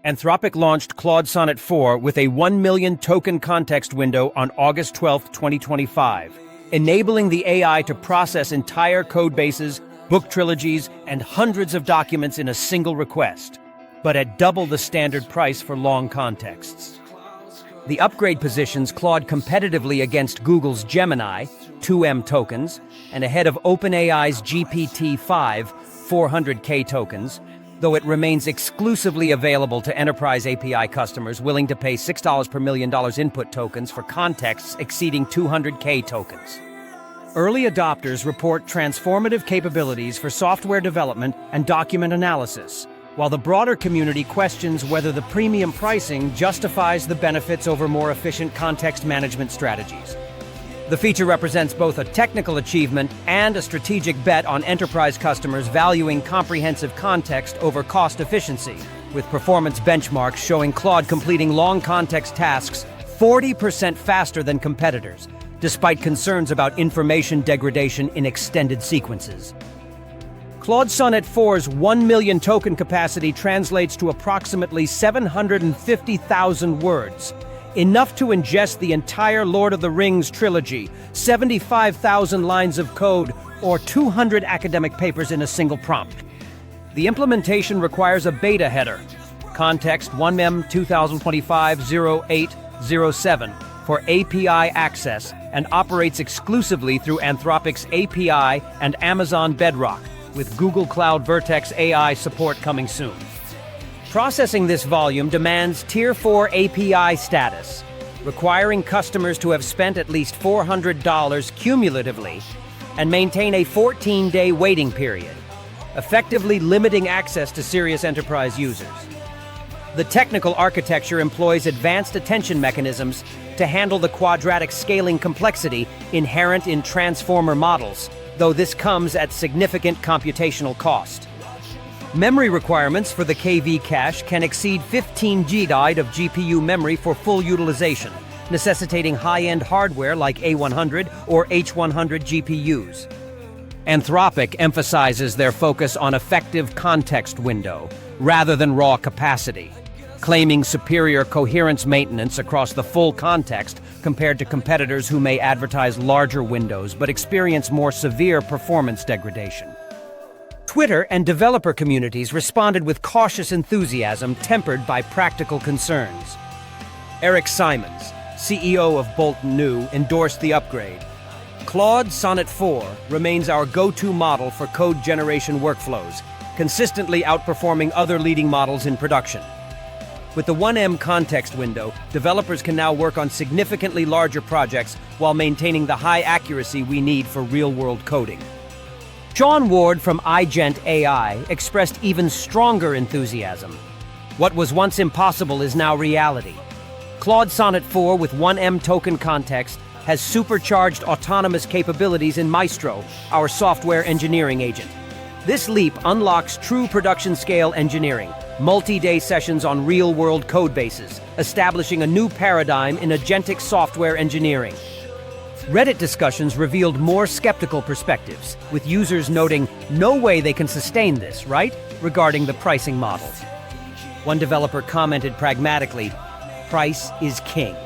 Anthropic launched Claude Sonnet 4 with a 1 million token context window on August 12, 2025, enabling the AI to process entire code bases, book trilogies, and hundreds of documents in a single request, but at double the standard price for long contexts. The upgrade positions Claude competitively against Google's Gemini, 2M tokens, and ahead of OpenAI's GPT-5, 400K tokens, though it remains exclusively available to enterprise API customers willing to pay $6 per $1 million input tokens for contexts exceeding 200K tokens. Early adopters report transformative capabilities for software development and document analysis, while the broader community questions whether the premium pricing justifies the benefits over more efficient context management strategies. The feature represents both a technical achievement and a strategic bet on enterprise customers valuing comprehensive context over cost efficiency, with performance benchmarks showing Claude completing long context tasks 40% faster than competitors, despite concerns about information degradation in extended sequences. Claude Sonnet 4's 1 million token capacity translates to approximately 750,000 words, enough to ingest the entire Lord of the Rings trilogy, 75,000 lines of code, or 200 academic papers in a single prompt. The implementation requires a beta header, context 1M 2025-0807, for API access and operates exclusively through Anthropic's API and Amazon Bedrock, with Google Cloud Vertex AI support coming soon. Processing this volume demands Tier 4 API status, requiring customers to have spent at least $400 cumulatively and maintain a 14-day waiting period, effectively limiting access to serious enterprise users. The technical architecture employs advanced attention mechanisms to handle the quadratic scaling complexity inherent in transformer models, though this comes at significant computational cost. Memory requirements for the KV cache can exceed 15 GB of GPU memory for full utilization, necessitating high-end hardware like A100 or H100 GPUs. Anthropic emphasizes their focus on effective context window rather than raw capacity, claiming superior coherence maintenance across the full context compared to competitors who may advertise larger windows but experience more severe performance degradation. Twitter and developer communities responded with cautious enthusiasm tempered by practical concerns. Eric Simons, CEO of Bolt.new, endorsed the upgrade. Claude Sonnet 4 remains our go-to model for code generation workflows, consistently outperforming other leading models in production. With the 1M context window, developers can now work on significantly larger projects while maintaining the high accuracy we need for real-world coding. Sean Ward from iGent AI expressed even stronger enthusiasm. What was once impossible is now reality. Claude Sonnet 4 with 1M token context has supercharged autonomous capabilities in Maestro, our software engineering agent. This leap unlocks true production-scale engineering, multi-day sessions on real-world code bases, establishing a new paradigm in agentic software engineering. Reddit discussions revealed more skeptical perspectives, with users noting, "No way they can sustain this, right?" regarding the pricing models. One developer commented pragmatically, "Price is king.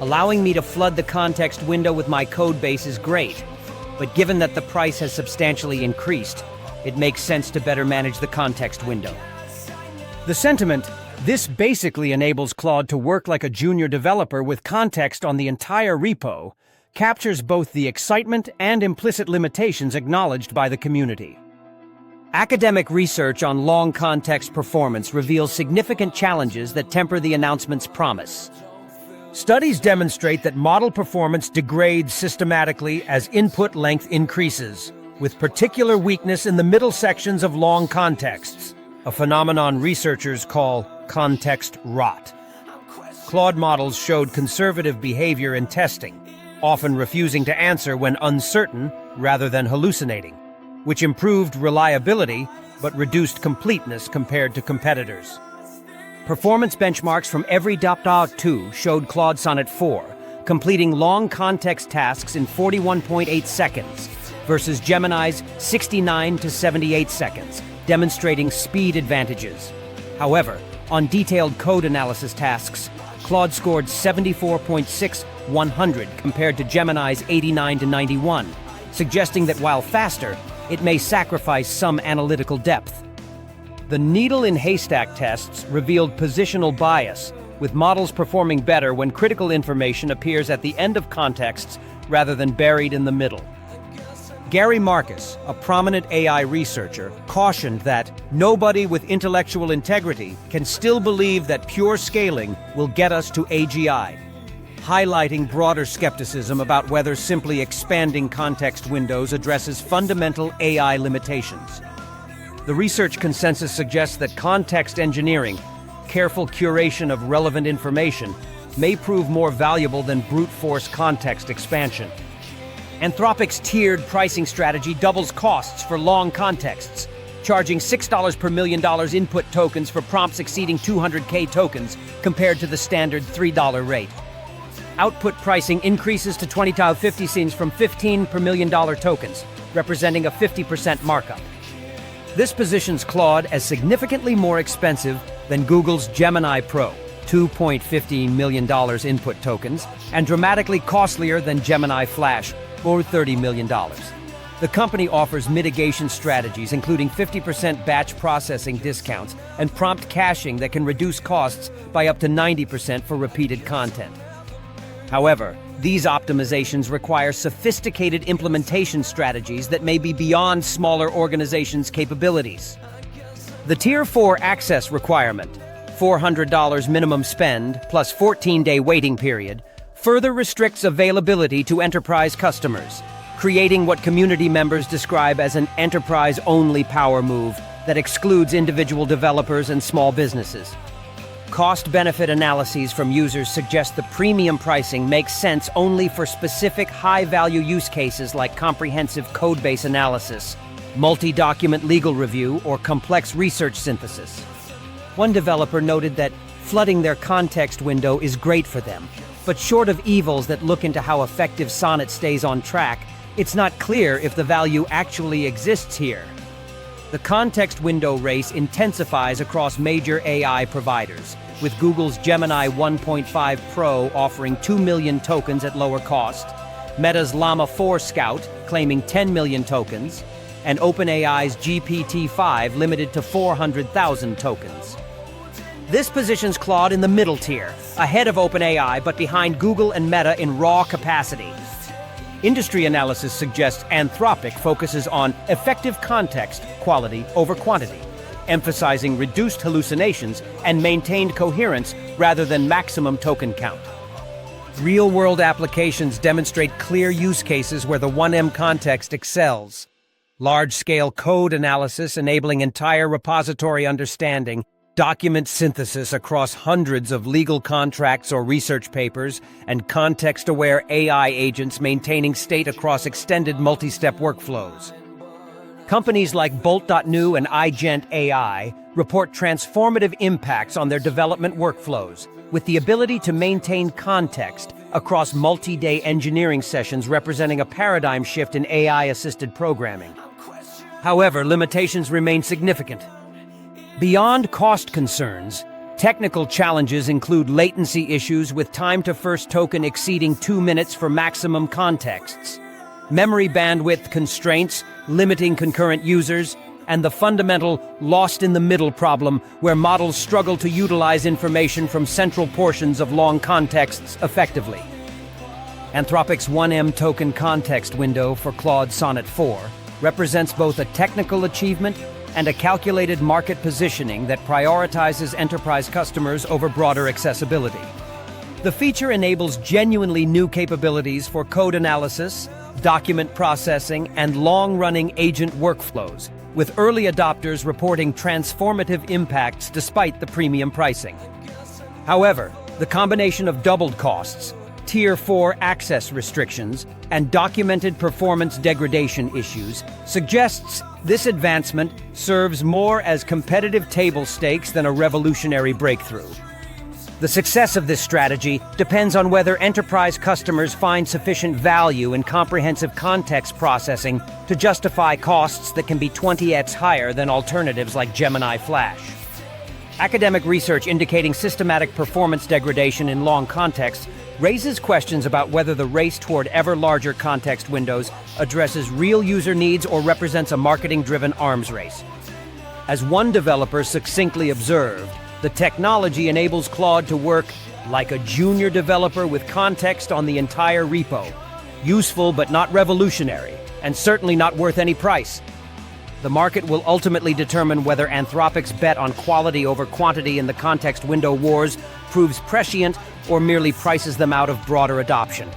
Allowing me to flood the context window with my code base is great, but given that the price has substantially increased, it makes sense to better manage the context window." The sentiment, "This basically enables Claude to work like a junior developer with context on the entire repo," captures both the excitement and implicit limitations acknowledged by the community. Academic research on long context performance reveals significant challenges that temper the announcement's promise. Studies demonstrate that model performance degrades systematically as input length increases, with particular weakness in the middle sections of long contexts, a phenomenon researchers call context rot. Claude models showed conservative behavior in testing, often refusing to answer when uncertain rather than hallucinating, which improved reliability but reduced completeness compared to competitors. Performance benchmarks from every Bolt.new showed Claude Sonnet 4 completing long context tasks in 41.8 seconds versus Gemini's 69 to 78 seconds, demonstrating speed advantages. However, On detailed code analysis tasks, Claude scored 74.6/100 compared to Gemini's 89-91, suggesting that while faster, it may sacrifice some analytical depth. The needle-in-haystack tests revealed positional bias, with models performing better when critical information appears at the end of contexts rather than buried in the middle. Gary Marcus, a prominent AI researcher, cautioned that nobody with intellectual integrity can still believe that pure scaling will get us to AGI, highlighting broader skepticism about whether simply expanding context windows addresses fundamental AI limitations. The research consensus suggests that context engineering, careful curation of relevant information, may prove more valuable than brute force context expansion. Anthropic's tiered pricing strategy doubles costs for long contexts, charging $6 per $1 million input tokens for prompts exceeding 200K tokens compared to the standard $3 rate. Output pricing increases to 20-50 scenes from $15 per $1 million tokens, representing a 50% markup. This positions Claude as significantly more expensive than Google's Gemini Pro, $2.15 million input tokens, and dramatically costlier than Gemini Flash, or $30 million. The company offers mitigation strategies, including 50% batch processing discounts and prompt caching that can reduce costs by up to 90% for repeated content. However, these optimizations require sophisticated implementation strategies that may be beyond smaller organizations' capabilities. The Tier 4 access requirement, $400 minimum spend plus 14-day waiting period, further restricts availability to enterprise customers, creating what community members describe as an enterprise-only power move that excludes individual developers and small businesses. Cost-benefit analyses from users suggest the premium pricing makes sense only for specific high-value use cases like comprehensive codebase analysis, multi-document legal review, or complex research synthesis. One developer noted that flooding their context window is great for them, but short of evils that look into how effective Sonnet stays on track, it's not clear if the value actually exists here. The context window race intensifies across major AI providers, with Google's Gemini 1.5 Pro offering 2 million tokens at lower cost, Meta's Llama 4 Scout claiming 10 million tokens, and OpenAI's GPT-5 limited to 400,000 tokens. This positions Claude in the middle tier, ahead of OpenAI but behind Google and Meta in raw capacity. Industry analysis suggests Anthropic focuses on effective context quality over quantity, emphasizing reduced hallucinations and maintained coherence rather than maximum token count. Real-world applications demonstrate clear use cases where the 1M context excels. Large-scale code analysis enabling entire repository understanding, document synthesis across hundreds of legal contracts or research papers, and context-aware AI agents maintaining state across extended multi-step workflows. Companies like Bolt.new and iGent AI report transformative impacts on their development workflows, with the ability to maintain context across multi-day engineering sessions representing a paradigm shift in AI-assisted programming. However, limitations remain significant. Beyond cost concerns, technical challenges include latency issues with time to first token exceeding 2 minutes for maximum contexts, memory bandwidth constraints limiting concurrent users, and the fundamental lost-in-the-middle problem where models struggle to utilize information from central portions of long contexts effectively. Anthropic's 1M token context window for Claude Sonnet 4 represents both a technical achievement and a calculated market positioning that prioritizes enterprise customers over broader accessibility. The feature enables genuinely new capabilities for code analysis, document processing, and long-running agent workflows, with early adopters reporting transformative impacts despite the premium pricing. However, the combination of doubled costs, Tier 4 access restrictions, and documented performance degradation issues suggests this advancement serves more as competitive table stakes than a revolutionary breakthrough. The success of this strategy depends on whether enterprise customers find sufficient value in comprehensive context processing to justify costs that can be 20x higher than alternatives like Gemini Flash. Academic research indicating systematic performance degradation in long contexts raises questions about whether the race toward ever larger context windows addresses real user needs or represents a marketing-driven arms race. As one developer succinctly observed, the technology enables Claude to work like a junior developer with context on the entire repo. Useful but not revolutionary, and certainly not worth any price. The market will ultimately determine whether Anthropic's bet on quality over quantity in the context window wars proves prescient or merely prices them out of broader adoption.